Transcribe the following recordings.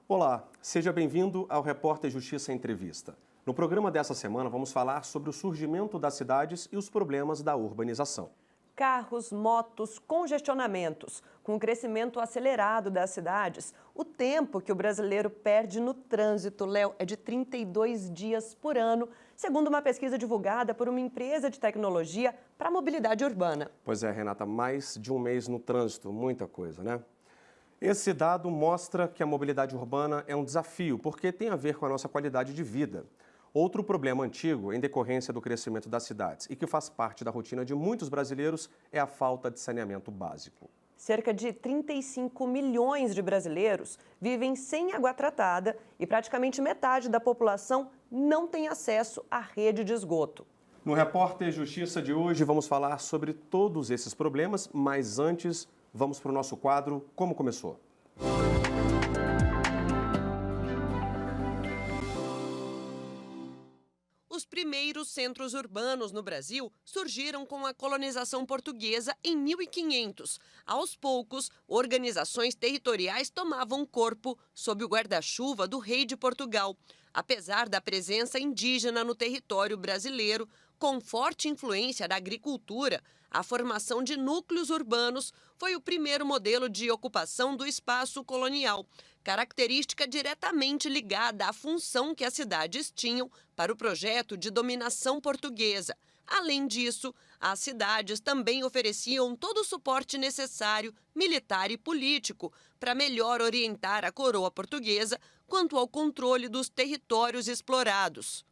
Olá, seja bem-vindo ao Repórter Justiça Entrevista. No programa dessa semana vamos falar sobre o surgimento das cidades e os problemas da urbanização. Carros, motos, congestionamentos. Com o crescimento acelerado das cidades, o tempo que o brasileiro perde no trânsito, Léo, é de 32 dias por ano, segundo uma pesquisa divulgada por uma empresa de tecnologia para a mobilidade urbana. Pois é, Renata, mais de um mês no trânsito, muita coisa, né? Esse dado mostra que a mobilidade urbana é um desafio, porque tem a ver com a nossa qualidade de vida. Outro problema antigo, em decorrência do crescimento das cidades e que faz parte da rotina de muitos brasileiros, é a falta de saneamento básico. Cerca de 35 milhões de brasileiros vivem sem água tratada e praticamente metade da população não tem acesso à rede de esgoto. No Repórter Justiça de hoje vamos falar sobre todos esses problemas, mas antes vamos para o nosso quadro Como Começou. Os primeiros centros urbanos no Brasil surgiram com a colonização portuguesa em 1500. Aos poucos, organizações territoriais tomavam corpo sob o guarda-chuva do rei de Portugal. Apesar da presença indígena no território brasileiro, com forte influência da agricultura, a formação de núcleos urbanos foi o primeiro modelo de ocupação do espaço colonial, característica diretamente ligada à função que as cidades tinham para o projeto de dominação portuguesa. Além disso, as cidades também ofereciam todo o suporte necessário, militar e político, para melhor orientar a coroa portuguesa quanto ao controle dos territórios explorados.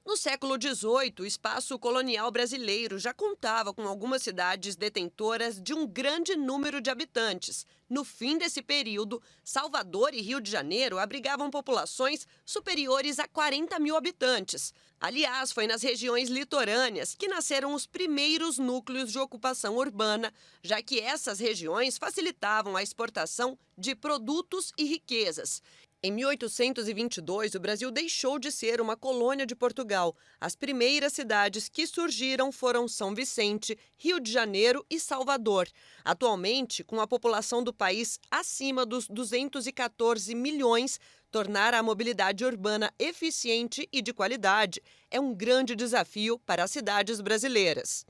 No século XVIII, o espaço colonial brasileiro já contava com algumas cidades detentoras de um grande número de habitantes. No fim desse período, Salvador e Rio de Janeiro abrigavam populações superiores a 40 mil habitantes. Aliás, foi nas regiões litorâneas que nasceram os primeiros núcleos de ocupação urbana, já que essas regiões facilitavam a exportação de produtos e riquezas. Em 1822, o Brasil deixou de ser uma colônia de Portugal. As primeiras cidades que surgiram foram São Vicente, Rio de Janeiro e Salvador. Atualmente, com a população do país acima dos 214 milhões, tornar a mobilidade urbana eficiente e de qualidade é um grande desafio para as cidades brasileiras.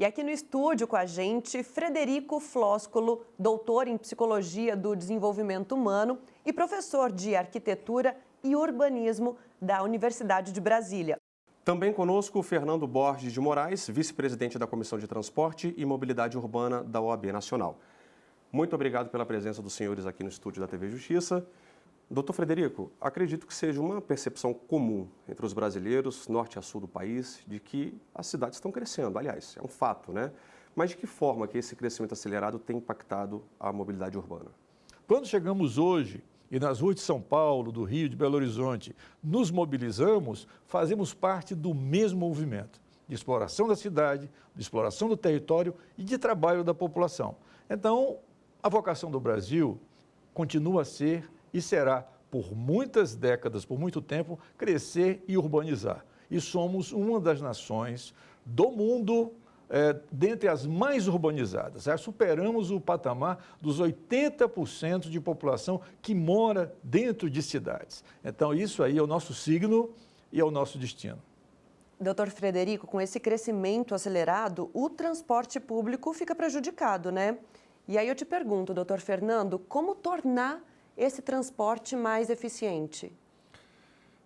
E aqui no estúdio com a gente, Frederico Flósculo, doutor em Psicologia do Desenvolvimento Humano e professor de Arquitetura e Urbanismo da Universidade de Brasília. Também conosco o Fernando Borges de Moraes, vice-presidente da Comissão de Transporte e Mobilidade Urbana da OAB Nacional. Muito obrigado pela presença dos senhores aqui no estúdio da TV Justiça. Doutor Frederico, acredito que seja uma percepção comum entre os brasileiros, norte a sul do país, de que as cidades estão crescendo. Aliás, é um fato, né? Mas de que forma que esse crescimento acelerado tem impactado a mobilidade urbana? Quando chegamos hoje e nas ruas de São Paulo, do Rio, de Belo Horizonte, nos mobilizamos, fazemos parte do mesmo movimento de exploração da cidade, de exploração do território e de trabalho da população. Então, a vocação do Brasil continua a ser e será, por muitas décadas, por muito tempo, crescer e urbanizar. E somos uma das nações do mundo, dentre as mais urbanizadas. Já superamos o patamar dos 80% de população que mora dentro de cidades. Então, isso aí é o nosso signo e é o nosso destino. Doutor Frederico, com esse crescimento acelerado, o transporte público fica prejudicado, né? E aí eu te pergunto, doutor Fernando, como tornar esse transporte mais eficiente?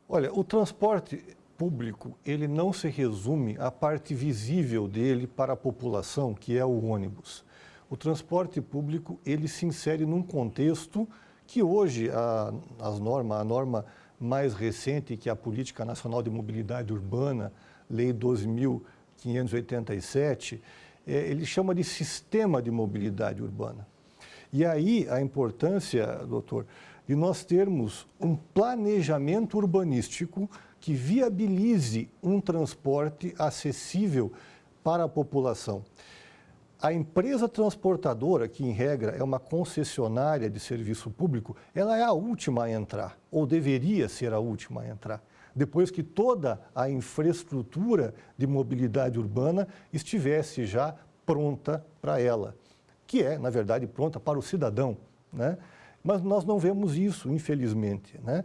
Olha, o transporte público, ele não se resume à parte visível dele para a população, que é o ônibus. O transporte público, ele se insere num contexto que hoje a norma mais recente, que é a Política Nacional de Mobilidade Urbana, Lei 12.587, ele chama de Sistema de Mobilidade Urbana. E aí a importância, doutor, de nós termos um planejamento urbanístico que viabilize um transporte acessível para a população. A empresa transportadora, que em regra é uma concessionária de serviço público, ela é a última a entrar, ou deveria ser a última a entrar. depois que toda a infraestrutura de mobilidade urbana estivesse já pronta para ela, que é, na verdade, pronta para o cidadão, né? Mas nós não vemos isso, infelizmente, né?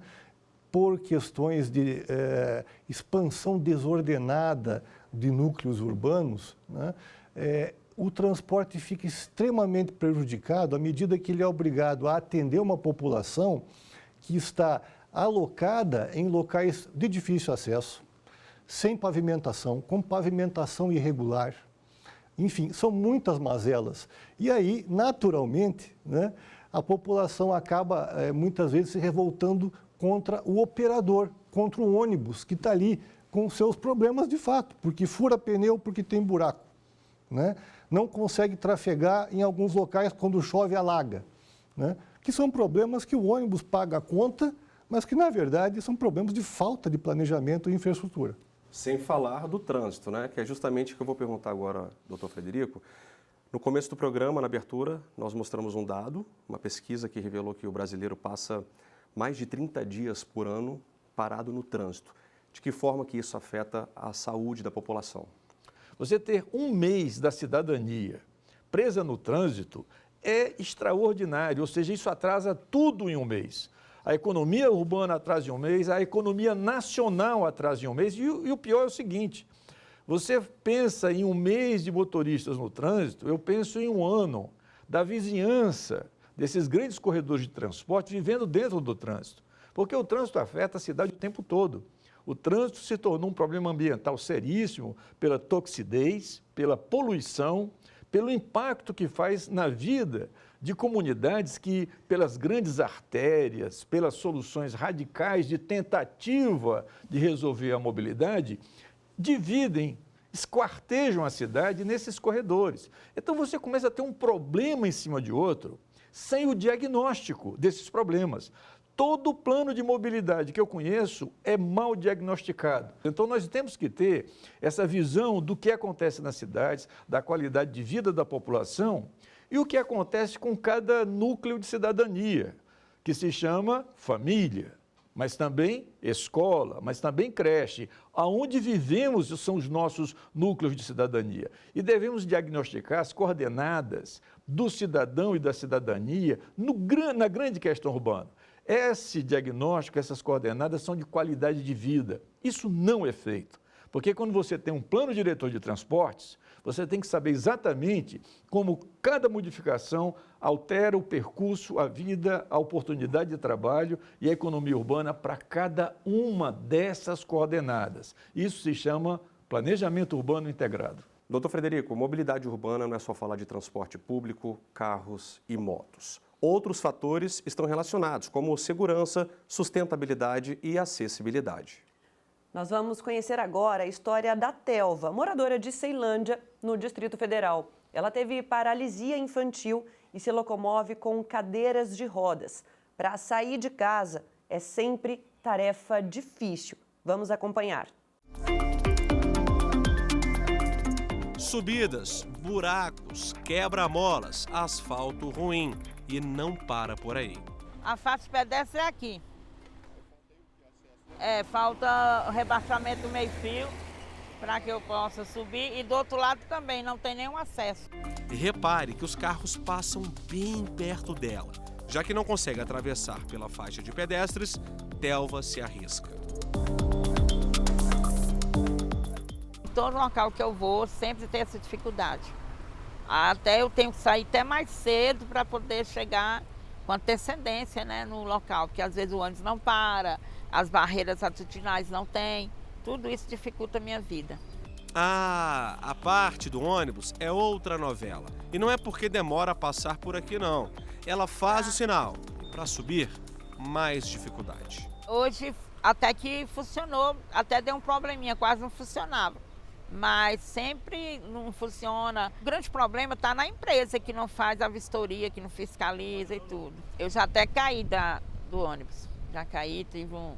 Por questões de expansão desordenada de núcleos urbanos, né? O transporte fica extremamente prejudicado à medida que ele é obrigado a atender uma população que está alocada em locais de difícil acesso, sem pavimentação, com pavimentação irregular. Enfim, são muitas mazelas. E aí, naturalmente, né, a população acaba, muitas vezes, se revoltando contra o operador, contra o ônibus que está ali com seus problemas de fato, porque fura pneu, porque tem buraco, né? Não consegue trafegar em alguns locais quando chove, alaga, né? Que são problemas que o ônibus paga a conta, mas que, na verdade, são problemas de falta de planejamento e infraestrutura. Sem falar do trânsito, né? Que é justamente o que eu vou perguntar agora, doutor Frederico. No começo do programa, na abertura, nós mostramos um dado, uma pesquisa que revelou que o brasileiro passa mais de 30 dias por ano parado no trânsito. De que forma que isso afeta a saúde da população? Você ter um mês da cidadania presa no trânsito é extraordinário, ou seja, isso atrasa tudo em um mês. A economia urbana atrasa em um mês, a economia nacional atrasa em um mês, e o pior é o seguinte, você pensa em um mês de motoristas no trânsito, eu penso em um ano da vizinhança desses grandes corredores de transporte vivendo dentro do trânsito, porque o trânsito afeta a cidade o tempo todo. O trânsito se tornou um problema ambiental seríssimo pela toxidez, pela poluição, pelo impacto que faz na vida de comunidades que, pelas grandes artérias, pelas soluções radicais de tentativa de resolver a mobilidade, dividem, esquartejam a cidade nesses corredores. Então você começa a ter um problema em cima de outro, sem o diagnóstico desses problemas. Todo plano de mobilidade que eu conheço é mal diagnosticado. Então, nós temos que ter essa visão do que acontece nas cidades, da qualidade de vida da população e o que acontece com cada núcleo de cidadania, que se chama família, mas também escola, mas também creche. Aonde vivemos são os nossos núcleos de cidadania. E devemos diagnosticar as coordenadas do cidadão e da cidadania na grande questão urbana. Esse diagnóstico, essas coordenadas são de qualidade de vida. Isso não é feito, porque quando você tem um plano diretor de transportes, você tem que saber exatamente como cada modificação altera o percurso, a vida, a oportunidade de trabalho e a economia urbana para cada uma dessas coordenadas. Isso se chama planejamento urbano integrado. Doutor Frederico, mobilidade urbana não é só falar de transporte público, carros e motos. Outros fatores estão relacionados, como segurança, sustentabilidade e acessibilidade. Nós vamos conhecer agora a história da Telva, moradora de Ceilândia, no Distrito Federal. Ela teve paralisia infantil e se locomove com cadeiras de rodas. Para sair de casa é sempre tarefa difícil. Vamos acompanhar. Subidas, buracos, quebra-molas, asfalto ruim. E não para por aí. A faixa pedestre é aqui. Falta rebaixamento do meio-fio para que eu possa subir e do outro lado também não tem nenhum acesso. E repare que os carros passam bem perto dela. Já que não consegue atravessar pela faixa de pedestres, Telva se arrisca. Em todo local que eu vou sempre tem essa dificuldade. Até eu tenho que sair até mais cedo para poder chegar com antecedência, né, no local, porque às vezes o ônibus não para, as barreiras atitudinais não tem, tudo isso dificulta a minha vida. Ah, a parte do ônibus é outra novela. E não é porque demora a passar por aqui, não. Ela faz o sinal. E para subir, mais dificuldade. Hoje até que funcionou, até deu um probleminha, quase não funcionava. Mas sempre não funciona. O grande problema está na empresa que não faz a vistoria, que não fiscaliza e tudo. Eu já até caí do ônibus. Já caí, tive um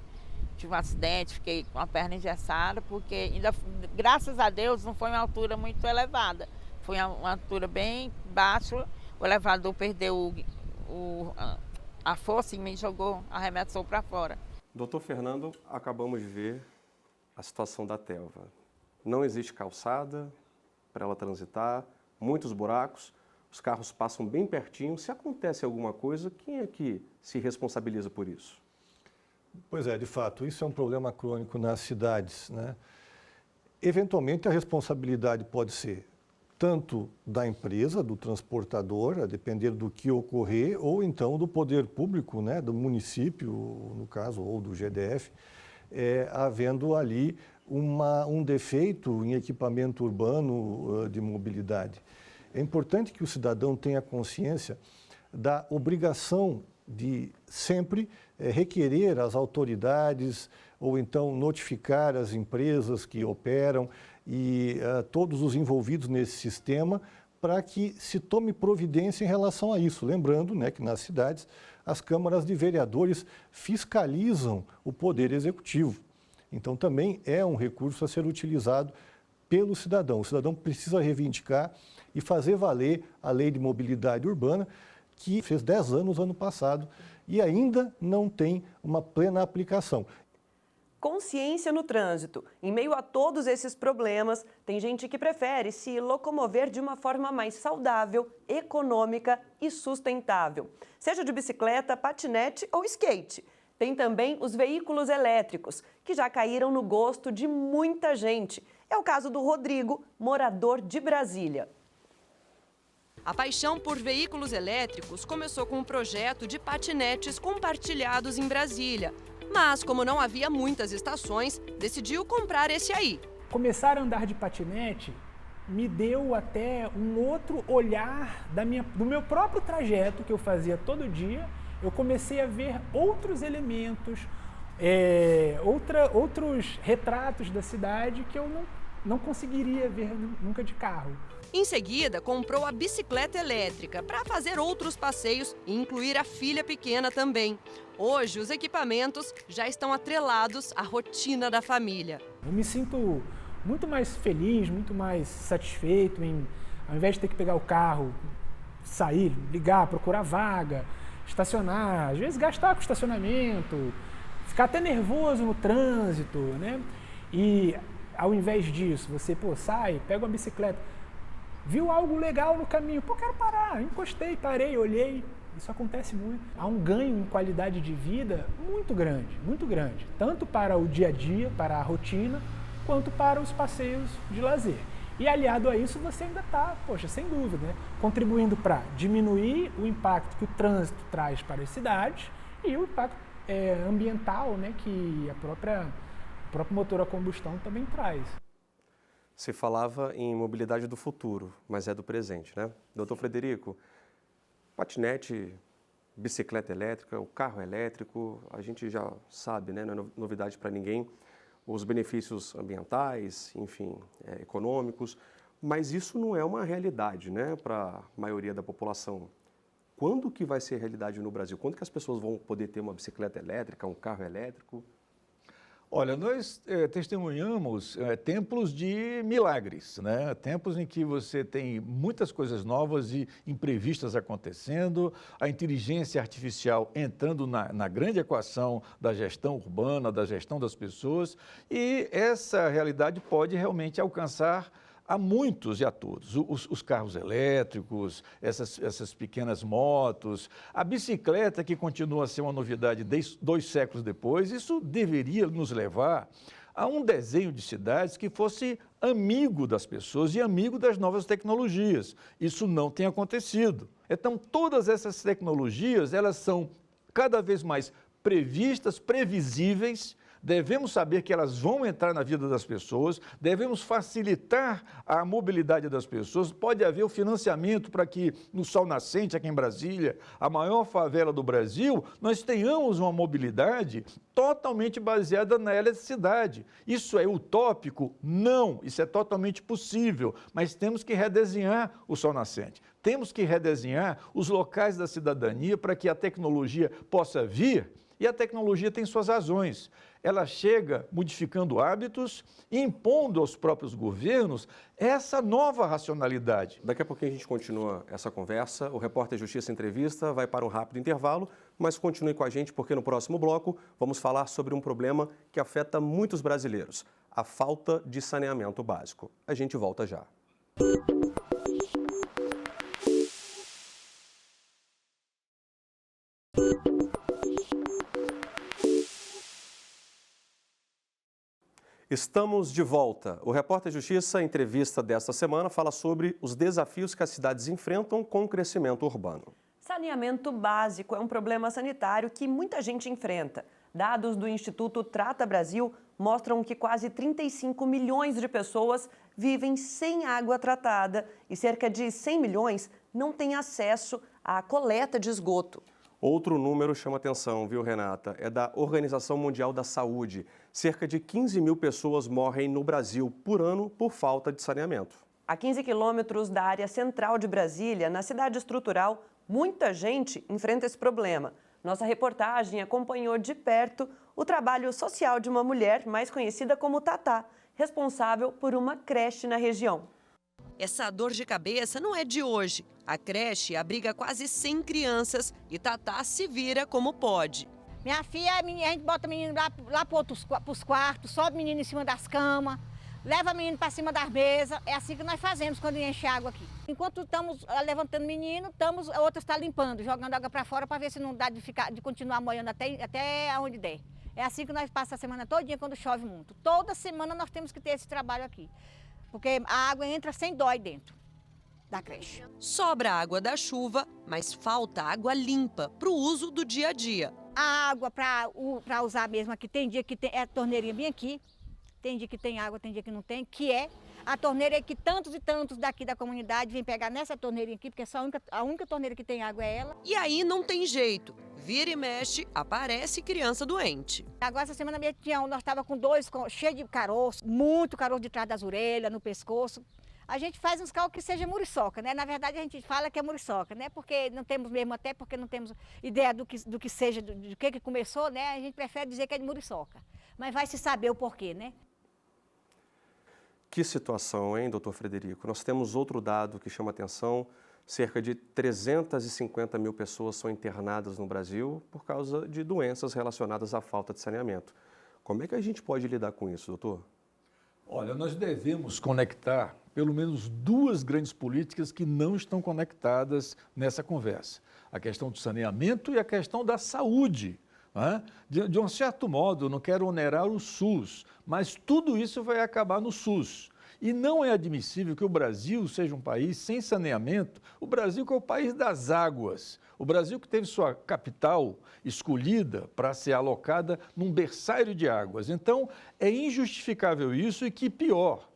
acidente, fiquei com a perna engessada, porque ainda, graças a Deus, não foi uma altura muito elevada. Foi uma altura bem baixa. O elevador perdeu a força e me jogou, arremessou para fora. Doutor Fernando, acabamos de ver a situação da Telva. Não existe calçada para ela transitar, muitos buracos, os carros passam bem pertinho. Se acontece alguma coisa, quem é que se responsabiliza por isso? Pois é, de fato, isso é um problema crônico nas cidades, né? Eventualmente, a responsabilidade pode ser tanto da empresa, do transportador, a depender do que ocorrer, ou então do poder público, né, do município, no caso, ou do GDF, havendo ali um defeito em equipamento urbano de mobilidade. É importante que o cidadão tenha consciência da obrigação de sempre requerer às autoridades ou então notificar as empresas que operam e todos os envolvidos nesse sistema para que se tome providência em relação a isso. Lembrando, né, que nas cidades as câmaras de vereadores fiscalizam o poder executivo. Então também é um recurso a ser utilizado pelo cidadão. O cidadão precisa reivindicar e fazer valer a Lei de Mobilidade Urbana, que fez 10 anos ano passado e ainda não tem uma plena aplicação. Consciência no trânsito. Em meio a todos esses problemas, tem gente que prefere se locomover de uma forma mais saudável, econômica e sustentável. Seja de bicicleta, patinete ou skate. Tem também os veículos elétricos, que já caíram no gosto de muita gente. É o caso do Rodrigo, morador de Brasília. A paixão por veículos elétricos começou com um projeto de patinetes compartilhados em Brasília. Mas, como não havia muitas estações, decidiu comprar esse aí. Começar a andar de patinete me deu até um outro olhar do meu próprio trajeto que eu fazia todo dia. Eu comecei a ver outros elementos, outros retratos da cidade que eu não conseguiria ver nunca de carro. Em seguida, comprou a bicicleta elétrica para fazer outros passeios e incluir a filha pequena também. Hoje, os equipamentos já estão atrelados à rotina da família. Eu me sinto muito mais feliz, muito mais satisfeito ao invés de ter que pegar o carro, sair, ligar, procurar vaga, estacionar, às vezes gastar com estacionamento, ficar até nervoso no trânsito, né? E ao invés disso, você sai, pega uma bicicleta, viu algo legal no caminho, quero parar, encostei, parei, olhei. Isso acontece muito. Há um ganho em qualidade de vida muito grande, tanto para o dia a dia, para a rotina, quanto para os passeios de lazer. E aliado a isso, você ainda está, sem dúvida, né, contribuindo para diminuir o impacto que o trânsito traz para as cidades e o impacto ambiental, né, que o próprio motor a combustão também traz. Se falava em mobilidade do futuro, mas é do presente, né? Doutor Frederico, patinete, bicicleta elétrica, o carro elétrico, a gente já sabe, né? Não é novidade para ninguém, os benefícios ambientais, enfim, econômicos, mas isso não é uma realidade, né, para a maioria da população. Quando que vai ser realidade no Brasil? Quando que as pessoas vão poder ter uma bicicleta elétrica, um carro elétrico? Olha, nós testemunhamos tempos de milagres, né? Tempos em que você tem muitas coisas novas e imprevistas acontecendo, a inteligência artificial entrando na grande equação da gestão urbana, da gestão das pessoas, e essa realidade pode realmente alcançar a muitos e a todos, os carros elétricos, essas pequenas motos, a bicicleta que continua a ser uma novidade 2 séculos depois, isso deveria nos levar a um desenho de cidades que fosse amigo das pessoas e amigo das novas tecnologias. Isso não tem acontecido. Então, todas essas tecnologias, elas são cada vez mais previstas, previsíveis. Devemos saber que elas vão entrar na vida das pessoas, devemos facilitar a mobilidade das pessoas. Pode haver o financiamento para que no Sol Nascente, aqui em Brasília, a maior favela do Brasil, nós tenhamos uma mobilidade totalmente baseada na eletricidade. Isso é utópico? Não, isso é totalmente possível, mas temos que redesenhar o Sol Nascente. Temos que redesenhar os locais da cidadania para que a tecnologia possa vir E a tecnologia tem suas razões. Ela chega modificando hábitos e impondo aos próprios governos essa nova racionalidade. Daqui a pouquinho a gente continua essa conversa. O Repórter Justiça Entrevista vai para um rápido intervalo, mas continue com a gente porque no próximo bloco vamos falar sobre um problema que afeta muitos brasileiros, a falta de saneamento básico. A gente volta já. Estamos de volta. O Repórter Justiça, entrevista desta semana, fala sobre os desafios que as cidades enfrentam com o crescimento urbano. Saneamento básico é um problema sanitário que muita gente enfrenta. Dados do Instituto Trata Brasil mostram que quase 35 milhões de pessoas vivem sem água tratada e cerca de 100 milhões não têm acesso à coleta de esgoto. Outro número chama atenção, viu, Renata? É da Organização Mundial da Saúde. Cerca de 15 mil pessoas morrem no Brasil por ano por falta de saneamento. A 15 quilômetros da área central de Brasília, na cidade estrutural, muita gente enfrenta esse problema. Nossa reportagem acompanhou de perto o trabalho social de uma mulher mais conhecida como Tatá, responsável por uma creche na região. Essa dor de cabeça não é de hoje. A creche abriga quase 100 crianças e Tatá se vira como pode. Minha filha, a gente bota o menino lá para os quartos, sobe o menino em cima das camas, leva o menino para cima das mesas. É assim que nós fazemos quando enche água aqui. Enquanto estamos levantando o menino, outras estão limpando, jogando água para fora para ver se não dá de continuar molhando até onde der. É assim que nós passamos a semana todinha quando chove muito. Toda semana nós temos que ter esse trabalho aqui. Porque a água entra sem dói dentro da creche. Sobra a água da chuva, mas falta água limpa para o uso do dia a dia. A água para usar mesmo aqui, tem dia que tem a torneirinha bem aqui, tem dia que tem água, tem dia que não tem, que é a torneira que tantos e tantos daqui da comunidade vêm pegar nessa torneirinha aqui, porque a única torneira que tem água é ela. E aí não tem jeito. Vira e mexe, aparece criança doente. Agora, essa semana mesmo, nós estávamos com dois cheios de caroço, muito caroço de trás das orelhas, no pescoço. A gente faz uns cálculos que seja muriçoca, né? Na verdade, a gente fala que é muriçoca, né? Porque não temos mesmo, até porque não temos ideia do que seja, do que começou, né? A gente prefere dizer que é de muriçoca. Mas vai se saber o porquê, né? Que situação, hein, doutor Frederico? Nós temos outro dado que chama atenção. Cerca de 350 mil pessoas são internadas no Brasil por causa de doenças relacionadas à falta de saneamento. Como é que a gente pode lidar com isso, doutor? Olha, nós devemos conectar pelo menos duas grandes políticas que não estão conectadas nessa conversa. A questão do saneamento e a questão da saúde. Né? De um certo modo, eu não quero onerar o SUS, mas tudo isso vai acabar no SUS. E não é admissível que o Brasil seja um país sem saneamento. O Brasil que é o país das águas. O Brasil que teve sua capital escolhida para ser alocada num berçário de águas. Então, é injustificável isso e que pior,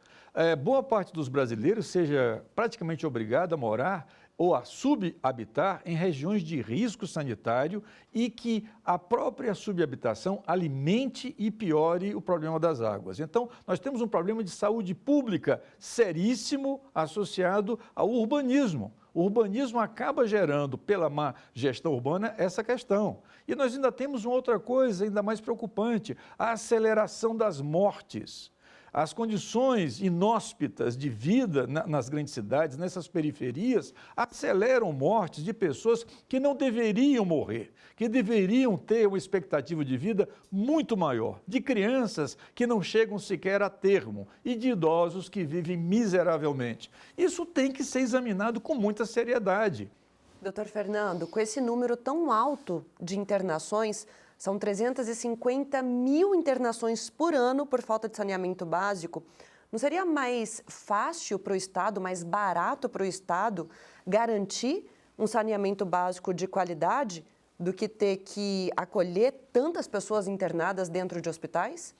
boa parte dos brasileiros seja praticamente obrigada a morar ou a subhabitar em regiões de risco sanitário e que a própria subhabitação alimente e piore o problema das águas. Então, nós temos um problema de saúde pública seríssimo associado ao urbanismo. O urbanismo acaba gerando, pela má gestão urbana, essa questão. E nós ainda temos uma outra coisa ainda mais preocupante, a aceleração das mortes. As condições inóspitas de vida nas grandes cidades, nessas periferias, aceleram mortes de pessoas que não deveriam morrer, que deveriam ter uma expectativa de vida muito maior, de crianças que não chegam sequer a termo e de idosos que vivem miseravelmente. Isso tem que ser examinado com muita seriedade. Doutor Fernando, com esse número tão alto de internações, são 350 mil internações por ano por falta de saneamento básico. Não seria mais fácil para o Estado, mais barato para o Estado garantir um saneamento básico de qualidade do que ter que acolher tantas pessoas internadas dentro de hospitais?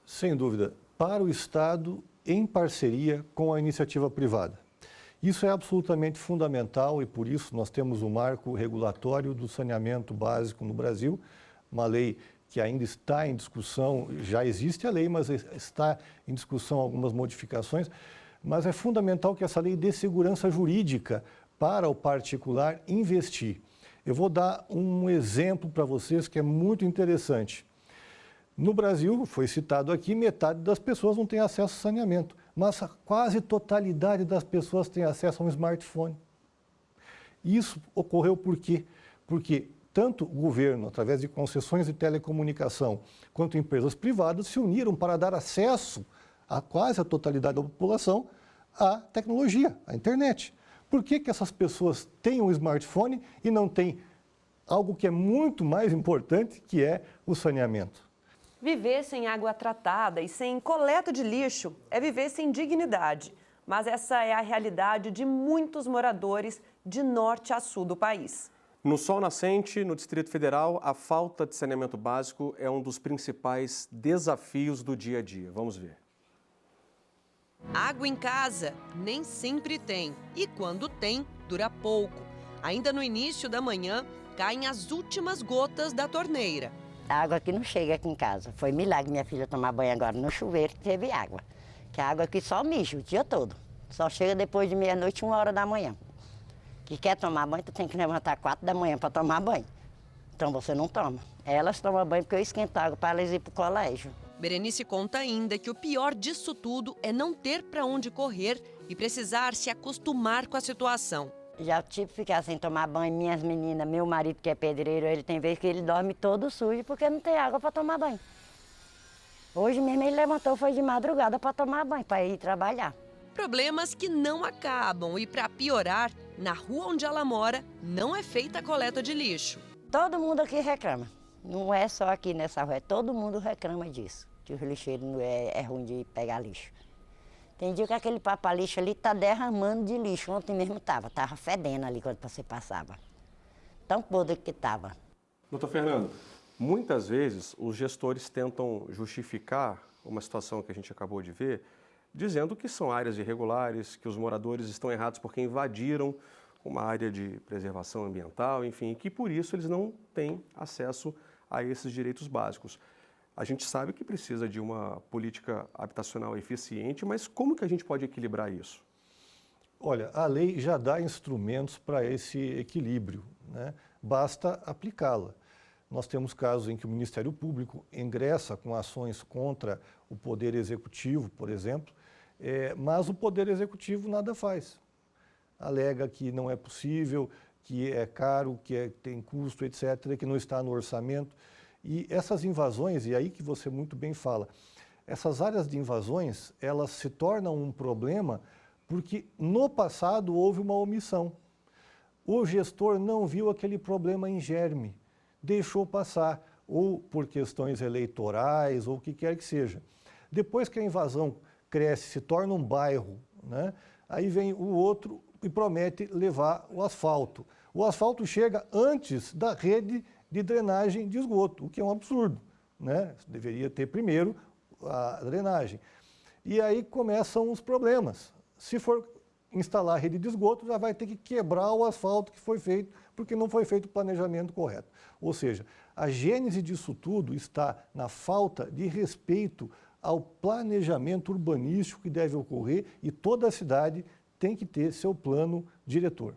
Sem dúvida, para o Estado em parceria com a iniciativa privada. Isso é absolutamente fundamental e por isso nós temos o marco regulatório do saneamento básico no Brasil, uma lei que ainda está em discussão, já existe a lei, mas está em discussão algumas modificações, mas é fundamental que essa lei dê segurança jurídica para o particular investir. Eu vou dar um exemplo para vocês que é muito interessante. No Brasil, foi citado aqui, metade das pessoas não tem acesso ao saneamento, mas a quase totalidade das pessoas tem acesso a um smartphone. Isso ocorreu por quê? Porque tanto o governo, através de concessões de telecomunicação, quanto empresas privadas se uniram para dar acesso a quase a totalidade da população à tecnologia, à internet. Por que essas pessoas têm um smartphone e não têm algo que é muito mais importante, que é o saneamento? Viver sem água tratada e sem coleta de lixo é viver sem dignidade. Mas essa é a realidade de muitos moradores de norte a sul do país. No Sol Nascente, no Distrito Federal, a falta de saneamento básico é um dos principais desafios do dia a dia. Vamos ver. Água em casa nem sempre tem e quando tem, dura pouco. Ainda no início da manhã, caem as últimas gotas da torneira. A água aqui não chega aqui em casa. Foi milagre minha filha tomar banho agora no chuveiro que teve água. Que a água aqui só mija o dia todo. Só chega depois de meia-noite, 1h da manhã. Que quer tomar banho, tu tem que levantar 4 da manhã para tomar banho. Então você não toma. Elas tomam banho porque eu esquento água para elas ir para o colégio. Berenice conta ainda que o pior disso tudo é não ter para onde correr e precisar se acostumar com a situação. Já tive que ficar sem tomar banho, minhas meninas, meu marido que é pedreiro, ele tem vezes que ele dorme todo sujo porque não tem água para tomar banho. Hoje mesmo ele levantou, foi de madrugada para tomar banho, para ir trabalhar. Problemas que não acabam e, para piorar, na rua onde ela mora, não é feita a coleta de lixo. Todo mundo aqui reclama. Não é só aqui nessa rua, todo mundo reclama disso. Que os lixeiros é ruim de pegar lixo. Tem dia que aquele papa-lixo ali tá derramando de lixo. Ontem mesmo tava fedendo ali quando você passava. Tão podre que tava. Doutor Fernando, muitas vezes os gestores tentam justificar uma situação que a gente acabou de ver, dizendo que são áreas irregulares, que os moradores estão errados porque invadiram uma área de preservação ambiental, enfim, e que por isso eles não têm acesso a esses direitos básicos. A gente sabe que precisa de uma política habitacional eficiente, mas como que a gente pode equilibrar isso? Olha, a lei já dá instrumentos para esse equilíbrio, né? Basta aplicá-la. Nós temos casos em que o Ministério Público ingressa com ações contra o Poder Executivo, por exemplo, mas o Poder Executivo nada faz. Alega que não é possível, que é caro, que tem custo, etc., que não está no orçamento. E essas invasões, e aí que você muito bem fala, essas áreas de invasões, elas se tornam um problema porque no passado houve uma omissão. O gestor não viu aquele problema em germe, deixou passar, ou por questões eleitorais, ou o que quer que seja. Depois que a invasão cresce, se torna um bairro, né? Aí vem o outro e promete levar o asfalto. O asfalto chega antes da rede de drenagem de esgoto, o que é um absurdo, né? Deveria ter primeiro a drenagem. E aí começam os problemas. Se for instalar a rede de esgoto, já vai ter que quebrar o asfalto que foi feito, porque não foi feito o planejamento correto. Ou seja, a gênese disso tudo está na falta de respeito ao planejamento urbanístico que deve ocorrer e toda a cidade tem que ter seu plano diretor.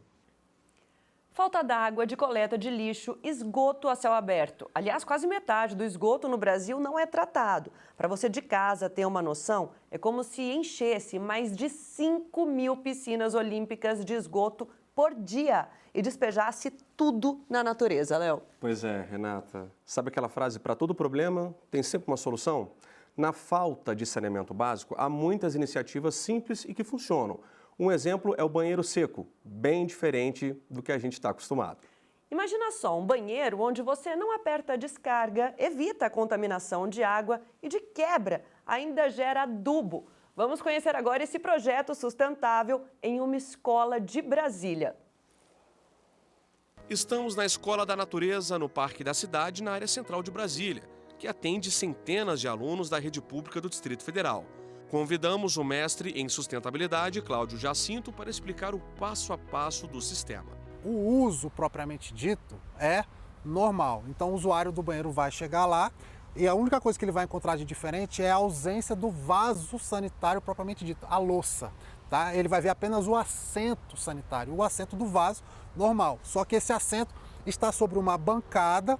Falta d'água, de coleta de lixo, esgoto a céu aberto. Aliás, quase metade do esgoto no Brasil não é tratado. Para você de casa ter uma noção, é como se enchesse mais de 5.000 piscinas olímpicas de esgoto por dia e despejasse tudo na natureza, Léo. Pois é, Renata. Sabe aquela frase, para todo problema tem sempre uma solução? Na falta de saneamento básico, há muitas iniciativas simples e que funcionam. Um exemplo é o banheiro seco, bem diferente do que a gente está acostumado. Imagina só, um banheiro onde você não aperta a descarga, evita a contaminação de água e, de quebra, ainda gera adubo. Vamos conhecer agora esse projeto sustentável em uma escola de Brasília. Estamos na Escola da Natureza, no Parque da Cidade, na área central de Brasília, que atende centenas de alunos da rede pública do Distrito Federal. Convidamos o mestre em sustentabilidade, Cláudio Jacinto, para explicar o passo a passo do sistema. O uso propriamente dito é normal. Então o usuário do banheiro vai chegar lá e a única coisa que ele vai encontrar de diferente é a ausência do vaso sanitário propriamente dito, a louça. Tá? Ele vai ver apenas o assento sanitário, o assento do vaso normal. Só que esse assento está sobre uma bancada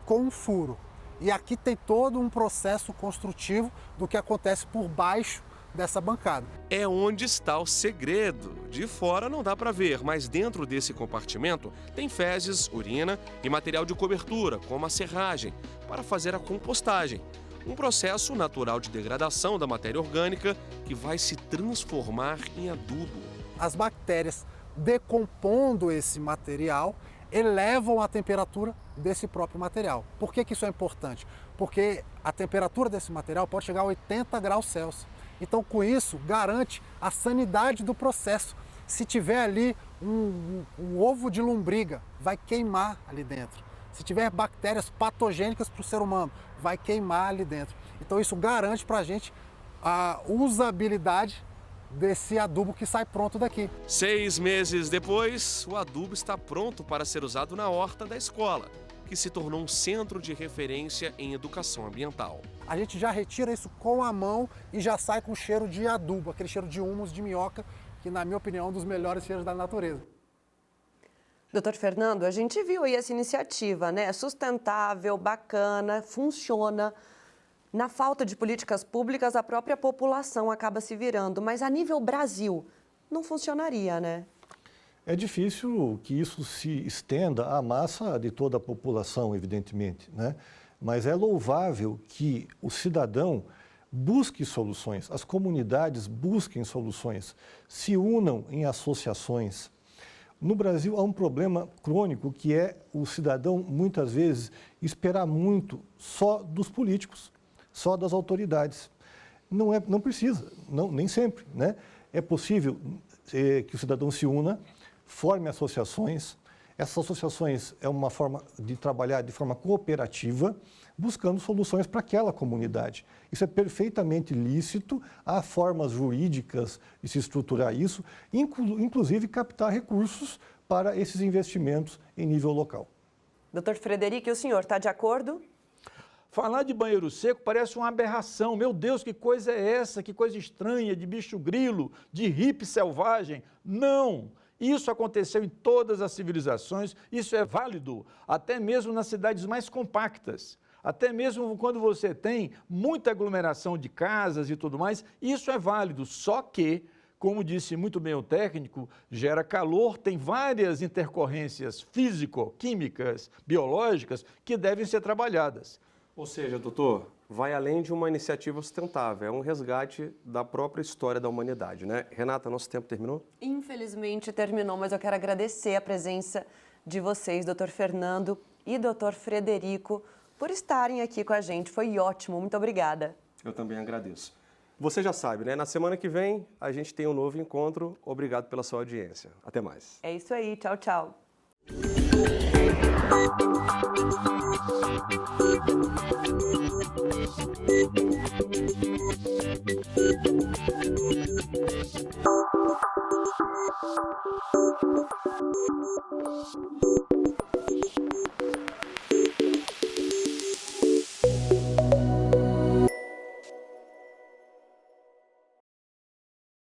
com um furo. E aqui tem todo um processo construtivo do que acontece por baixo dessa bancada. É onde está o segredo. De fora não dá para ver, mas dentro desse compartimento tem fezes, urina e material de cobertura, como a serragem, para fazer a compostagem. Um processo natural de degradação da matéria orgânica que vai se transformar em adubo. As bactérias, decompondo esse material, elevam a temperatura desse próprio material. Por que isso é importante? Porque a temperatura desse material pode chegar a 80 graus Celsius. Então, com isso, garante a sanidade do processo. Se tiver ali um ovo de lombriga, vai queimar ali dentro. Se tiver bactérias patogênicas para o ser humano, vai queimar ali dentro. Então, isso garante para a gente a usabilidade desse adubo que sai pronto daqui. 6 meses depois, o adubo está pronto para ser usado na horta da escola, que se tornou um centro de referência em educação ambiental. A gente já retira isso com a mão e já sai com cheiro de adubo, aquele cheiro de humus, de minhoca, que na minha opinião é um dos melhores cheiros da natureza. Doutor Fernando, a gente viu aí essa iniciativa, né? Sustentável, bacana, funciona. Na falta de políticas públicas, a própria população acaba se virando, mas a nível Brasil, não funcionaria, né? É difícil que isso se estenda à massa de toda a população, evidentemente, né? Mas é louvável que o cidadão busque soluções, as comunidades busquem soluções, se unam em associações. No Brasil há um problema crônico que é o cidadão, muitas vezes, esperar muito só dos políticos, só das autoridades. Não precisa, nem sempre, né? É possível que o cidadão se una, forme associações. Essas associações é uma forma de trabalhar de forma cooperativa, buscando soluções para aquela comunidade. Isso é perfeitamente lícito, há formas jurídicas de se estruturar isso, inclusive captar recursos para esses investimentos em nível local. Doutor Frederico, e o senhor está de acordo? Falar de banheiro seco parece uma aberração. Meu Deus, que coisa é essa? Que coisa estranha, de bicho grilo, de hippie selvagem. Não! Isso aconteceu em todas as civilizações, isso é válido, até mesmo nas cidades mais compactas. Até mesmo quando você tem muita aglomeração de casas e tudo mais, isso é válido. Só que, como disse muito bem o técnico, gera calor, tem várias intercorrências físico-químicas, biológicas, que devem ser trabalhadas. Ou seja, doutor, vai além de uma iniciativa sustentável, é um resgate da própria história da humanidade, né? Renata, nosso tempo terminou? Infelizmente terminou, mas eu quero agradecer a presença de vocês, doutor Fernando e doutor Frederico, por estarem aqui com a gente. Foi ótimo, muito obrigada. Eu também agradeço. Você já sabe, né? Na semana que vem a gente tem um novo encontro. Obrigado pela sua audiência. Até mais. É isso aí, tchau, tchau.